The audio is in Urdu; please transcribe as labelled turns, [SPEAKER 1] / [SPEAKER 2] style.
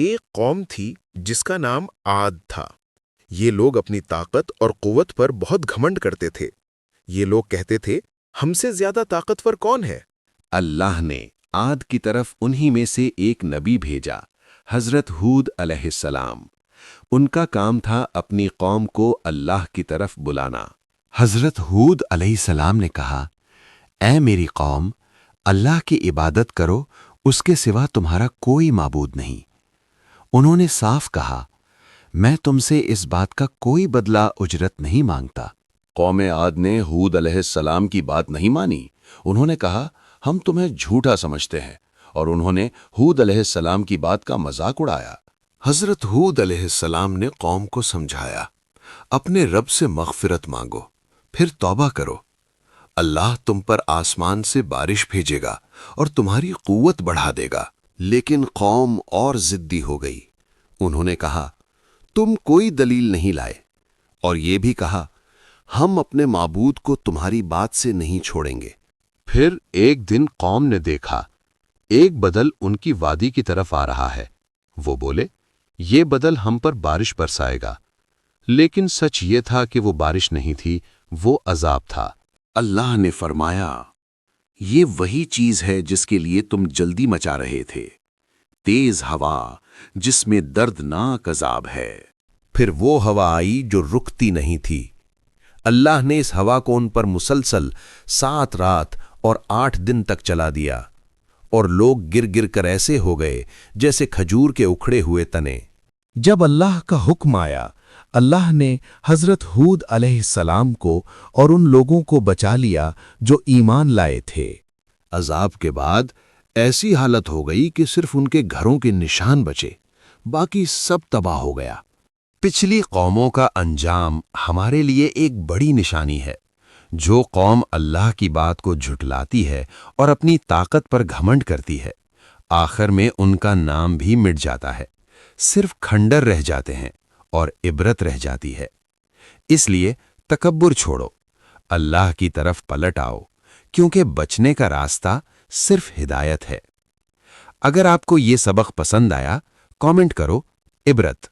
[SPEAKER 1] ایک قوم تھی جس کا نام عاد تھا۔ یہ لوگ اپنی طاقت اور قوت پر بہت گھمنڈ کرتے تھے۔ یہ لوگ کہتے تھے، ہم سے زیادہ طاقتور کون ہے؟
[SPEAKER 2] اللہ نے عاد کی طرف انہی میں سے ایک نبی بھیجا، حضرت ہود علیہ السلام۔ ان کا کام تھا اپنی قوم کو اللہ کی طرف بلانا۔ حضرت ہود علیہ السلام نے کہا، اے میری قوم، اللہ کی عبادت کرو، اس کے سوا تمہارا کوئی معبود نہیں۔ انہوں نے صاف کہا، میں تم سے اس بات کا کوئی بدلہ اجرت نہیں مانگتا۔ قوم عاد نے ہود علیہ السلام کی بات نہیں مانی۔ انہوں نے کہا، ہم تمہیں جھوٹا سمجھتے ہیں، اور انہوں نے ہود علیہ السلام کی بات کا مذاق اڑایا۔ حضرت ہود علیہ السلام نے قوم کو سمجھایا، اپنے رب سے مغفرت مانگو، پھر توبہ کرو۔ اللہ تم پر آسمان سے بارش بھیجے گا اور تمہاری قوت بڑھا دے گا۔ لیکن قوم اور ضدی ہو گئی۔ انہوں نے کہا، تم کوئی دلیل نہیں لائے، اور یہ بھی کہا، ہم اپنے معبود کو تمہاری بات سے نہیں چھوڑیں گے۔ پھر ایک دن قوم نے دیکھا، ایک بدل ان کی وادی کی طرف آ رہا ہے۔ وہ بولے، یہ بدل ہم پر بارش برسائے گا۔ لیکن سچ یہ تھا کہ وہ بارش نہیں تھی، وہ عذاب تھا۔ اللہ نے فرمایا، یہ وہی چیز ہے جس کے لیے تم جلدی مچا رہے تھے، تیز ہوا جس میں دردناک عذاب ہے۔
[SPEAKER 3] پھر وہ ہوا آئی جو رکتی نہیں تھی۔ اللہ نے اس ہوا کو ان پر مسلسل 7 رات اور 8 دن تک چلا دیا، اور لوگ گر گر کر ایسے ہو گئے جیسے کھجور کے اکھڑے ہوئے تنے۔
[SPEAKER 4] جب اللہ کا حکم آیا، اللہ نے حضرت ہود علیہ السلام کو اور ان لوگوں کو بچا لیا جو ایمان لائے تھے۔
[SPEAKER 3] عذاب کے بعد ایسی حالت ہو گئی کہ صرف ان کے گھروں کے نشان بچے، باقی سب تباہ ہو گیا۔
[SPEAKER 2] پچھلی قوموں کا انجام ہمارے لیے ایک بڑی نشانی ہے۔ جو قوم اللہ کی بات کو جھٹلاتی ہے اور اپنی طاقت پر گھمنڈ کرتی ہے، آخر میں ان کا نام بھی مٹ جاتا ہے، صرف کھنڈر رہ جاتے ہیں اور عبرت رہ جاتی ہے۔ اس لیے تکبر چھوڑو، اللہ کی طرف پلٹ آؤ، کیونکہ بچنے کا راستہ صرف ہدایت ہے۔ اگر آپ کو یہ سبق پسند آیا، کامنٹ کرو عبرت۔